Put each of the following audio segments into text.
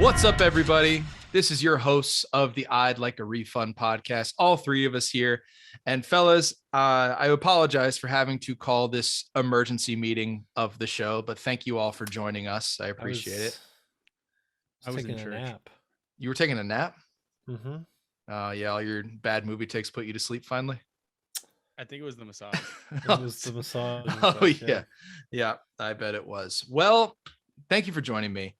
What's up, everybody? This is your hosts of the I'd Like a Refund podcast, all three of us here. And fellas, I apologize for having to call this emergency meeting of the show, but thank you all for joining us. I appreciate it. I was taking a nap. You were taking a nap? Mm-hmm. Yeah, all your bad movie takes put you to sleep finally? I think it was the massage. It was the massage. Oh, yeah. Yeah, I bet it was. Well, thank you for joining me.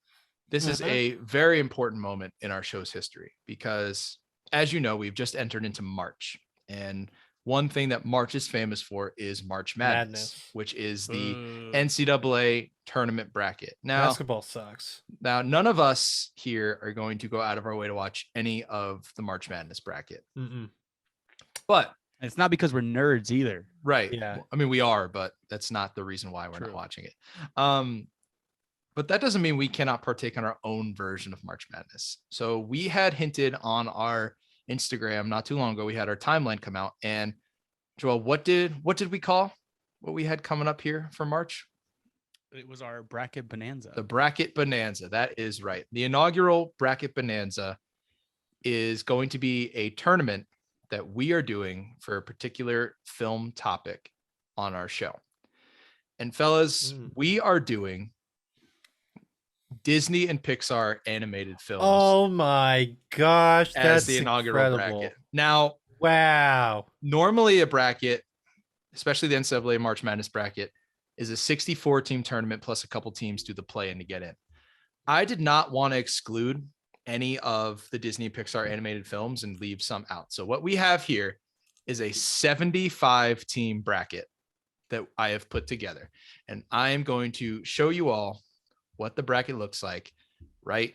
This is a very important moment in our show's history because, as you know, we've just entered into March. And one thing that March is famous for is March Madness. Which is the NCAA tournament bracket. Now, basketball sucks. Now, none of us here are going to go out of our way to watch any of the March Madness bracket. Mm-mm. But it's not because we're nerds either. Right. Yeah. I mean, we are, but that's not the reason why we're not watching it. But that doesn't mean we cannot partake in our own version of March Madness. So we had hinted on our Instagram not too long ago. We had our timeline come out, and Joel, what did we call what we had coming up here for March? It was our bracket bonanza. The bracket bonanza. That is right. The inaugural bracket bonanza is going to be a tournament that we are doing for a particular film topic on our show. And fellas, we are doing Disney and Pixar animated films. Oh my gosh, that's the inaugural bracket. Now, wow. Normally a bracket, especially the NCAA March Madness bracket, is a 64 team tournament plus a couple teams do the play in to get in. I did not want to exclude any of the Disney and Pixar animated films and leave some out. So what we have here is a 75 team bracket that I have put together, and I am going to show you all what the bracket looks like right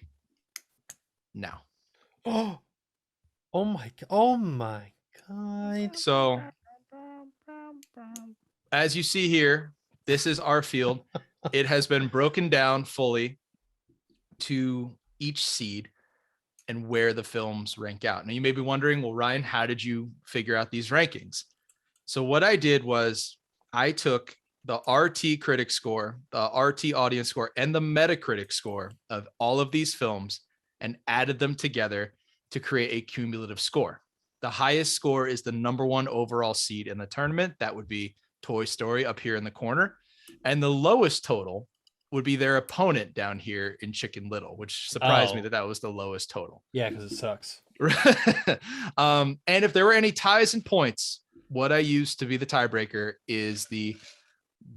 now. Oh my God. So as you see here, this is our field. It has been broken down fully to each seed and where the films rank out. Now you may be wondering, well, Ryan, how did you figure out these rankings? So what I did was I took the RT critic score, the RT audience score, and the Metacritic score of all of these films and added them together to create a cumulative score. The highest score is the number one overall seed in the tournament. That would be Toy Story up here in the corner. And the lowest total would be their opponent down here in Chicken Little, which surprised me that was the lowest total. Yeah, because it sucks. And if there were any ties and points, what I used to be the tiebreaker is the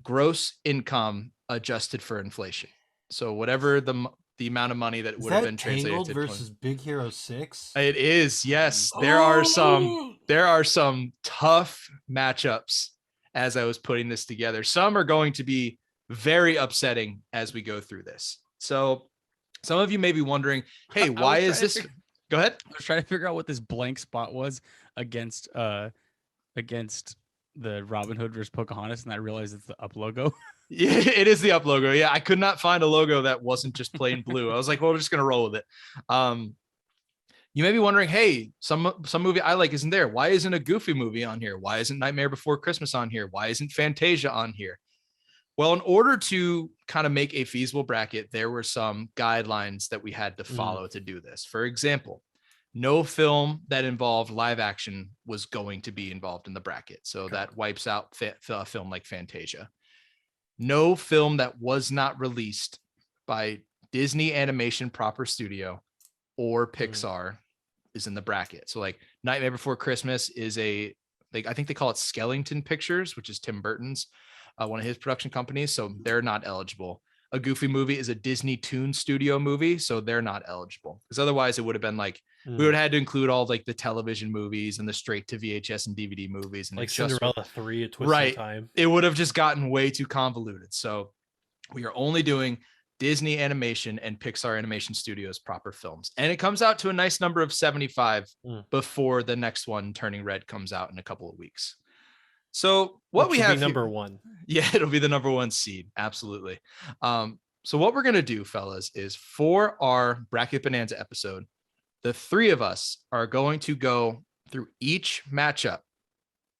gross income adjusted for inflation. So whatever the amount of money that would have been translated to versus Big Hero 6. It is. Yes. There are some tough matchups as I was putting this together. Some are going to be very upsetting as we go through this. So some of you may be wondering, hey, why is this? Go ahead. I was trying to figure out what this blank spot was against the Robin Hood versus Pocahontas, and I realized it's the up logo. Yeah, it is the up logo. Yeah, I could not find a logo that wasn't just plain blue. I was like, well, we're just gonna roll with it. You may be wondering, hey, some movie I like isn't there. Why isn't a Goofy movie on here? Why isn't Nightmare Before Christmas on here? Why isn't Fantasia on here? Well, in order to kind of make a feasible bracket, there were some guidelines that we had to follow to do this. For example, no film that involved live action was going to be involved in the bracket. So that wipes out a film like Fantasia. No film that was not released by Disney Animation Proper Studio or Pixar is in the bracket. So like Nightmare Before Christmas is I think they call it Skellington Pictures, which is Tim Burton's, one of his production companies. So they're not eligible. A Goofy movie is a Disney Toon Studio movie, so they're not eligible. Because otherwise it would have been like, we would have had to include all like the television movies and the straight to VHS and DVD movies. And like Cinderella 3, A Twist in Time. It would have just gotten way too convoluted. So we are only doing Disney Animation and Pixar Animation Studios proper films. And it comes out to a nice number of 75 before the next one, Turning Red, comes out in a couple of weeks. So what we have number one. Yeah, it'll be the number one seed. Absolutely. So what we're going to do, fellas, is for our Bracket Bonanza episode, the three of us are going to go through each matchup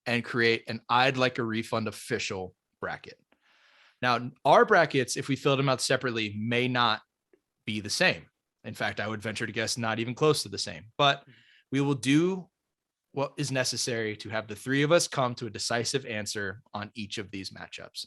and create an I'd Like a Refund official bracket. Now, our brackets, if we filled them out separately, may not be the same. In fact, I would venture to guess not even close to the same. But we will do what is necessary to have the three of us come to a decisive answer on each of these matchups.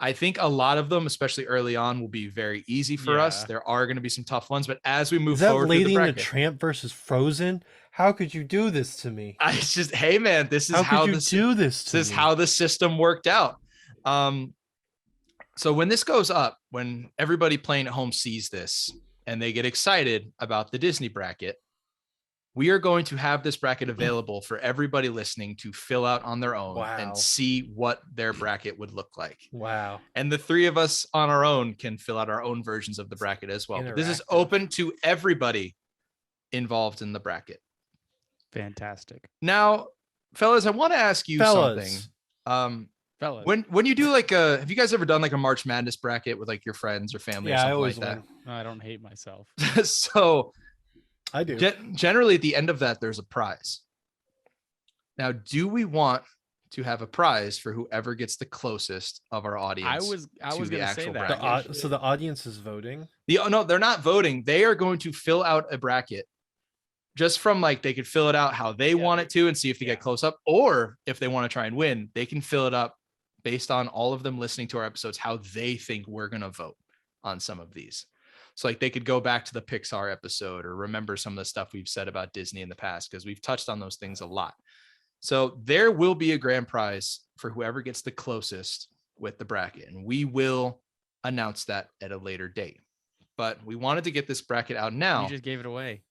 I think a lot of them, especially early on, will be very easy for us. Yeah. There are going to be some tough ones, but as we move Is that forward through the Lady and the bracket, Tramp versus Frozen? How could you do this to me? I just, hey man, this is How how could you do this to this is me? how the system worked out. So when this goes up, when everybody playing at home sees this and they get excited about the Disney bracket, we are going to have this bracket available for everybody listening to fill out on their own Wow. and see what their bracket would look like. Wow. And the three of us on our own can fill out our own versions of the bracket as well. But this is Interactive. open to everybody involved in the bracket. Fantastic. Now, fellas, I want to ask you something. Fellas. When you do like have you guys ever done like a March Madness bracket with like your friends or family or Yeah, I something always like win. No, I don't hate myself. that? So I do. generally at the end of that, there's a prize. Now, do we want to have a prize for whoever gets the closest of our audience? I was to the gonna say actual that. bracket. So the audience is voting. No, they're not voting. They are going to fill out a bracket just from like, they could fill it out how they want it to and see if they get close up, or if they want to try and win, they can fill it up based on all of them listening to our episodes, how they think we're going to vote on some of these. So like they could go back to the Pixar episode or remember some of the stuff we've said about Disney in the past, because we've touched on those things a lot. So there will be a grand prize for whoever gets the closest with the bracket, and we will announce that at a later date. But we wanted to get this bracket out now. You just gave it away.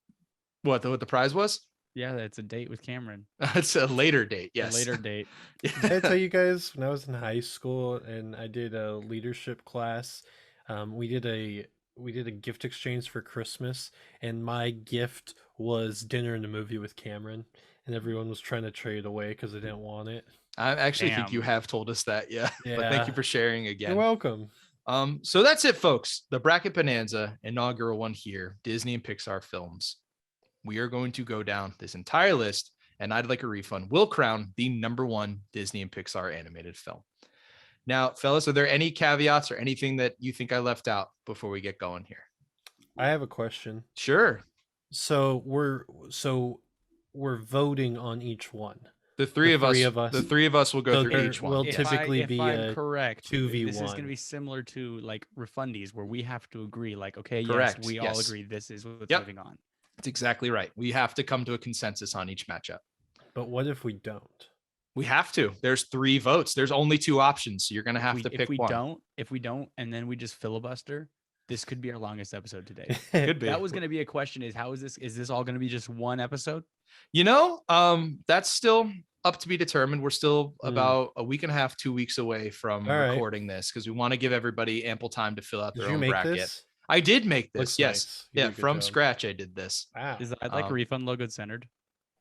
What the prize was? Yeah, it's a date with Cameron. It's a later date. Yes. A later date. Did I tell you guys when I was in high school and I did a leadership class? We did a gift exchange for Christmas, and my gift was dinner and a movie with Cameron, and everyone was trying to trade away because they didn't want it. I actually think you Damn. have told us that. Yeah. But thank you for sharing again. You're welcome. So that's it, folks. The Bracket Bonanza inaugural one here, Disney and Pixar films. We are going to go down this entire list, and I'd Like a Refund will crown the #1 Disney and Pixar animated film. Now, fellas, are there any caveats or anything that you think I left out before we get going here? I have a question. Sure. So we're voting on each one. The three of us will go So through there each one. will Yes. typically if be I'm a correct, 2v1. This is going to be similar to like refundies, where we have to agree, like, okay, Correct, yes, we all yes. agree this is what's Yep. moving on. That's exactly right. We have to come to a consensus on each matchup. But what if we don't? We have to. There's 3 votes. There's only 2 options. So you're going to have to pick if we one. don't, and then we just filibuster, this could be our longest episode today. Could be. That was going to be a question: is how is this? Is this all going to be just one episode? You know, that's still up to be determined. We're still Hmm. about a week and a half, 2 weeks away from All right. recording this, because we want to give everybody ample time to fill out Did their you own make bracket. this? I did make this. Looks Yes. nice. You Yeah. did a good From job. scratch, I did this. Wow. Is I'd like a Um, refund logo centered?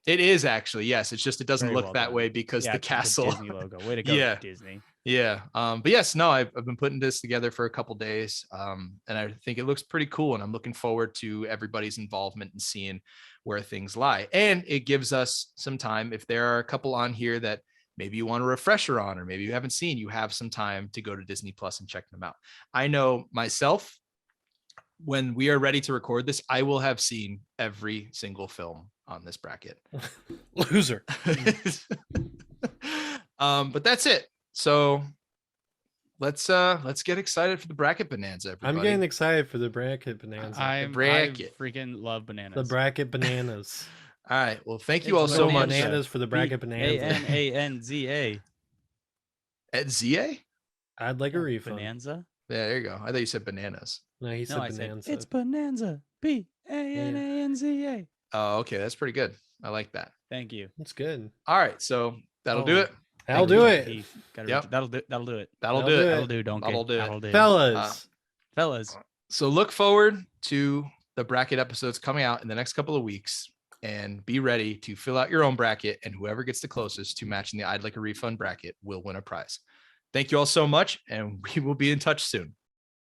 It is actually. Yes. It's just, it doesn't Very look well that done. way because Yeah, the it's a castle. Disney logo. Way to go, Yeah. Disney. Yeah. But yes, no, I've been putting this together for a couple days. And I think it looks pretty cool. And I'm looking forward to everybody's involvement and seeing where things lie. And it gives us some time. If there are a couple on here that maybe you want a refresher on, or maybe you haven't seen, you have some time to go to Disney Plus and check them out. I know myself, when we are ready to record this, I will have seen every single film on this bracket. Loser. But that's it. So let's get excited for the Bracket Bonanza. Everybody. I'm getting excited for the bracket bonanza. I bracket. freaking love bananas. The bracket bananas. All right. Well, thank you It's all so much. Bananas for the bracket bonanza. Bananza. At ZA? I'd like a refund. Bonanza. Yeah, there you go. I thought you said bananas. No, he said No, I said bonanza. it's Bonanza. Bananza. Oh, okay. That's pretty good. I like that. Thank you. That's good. All right. So that'll do Oh. it. I'll Thank you, do it. Keith. Gotta Yep. reach- That'll do. That'll do it. That'll That'll do do it. it. That'll do. Donkey. That'll do it. That'll do. Fellas. Fellas. So look forward to the bracket episodes coming out in the next couple of weeks, and be ready to fill out your own bracket, and whoever gets the closest to matching the I'd Like a Refund bracket will win a prize. Thank you all so much, and we will be in touch soon.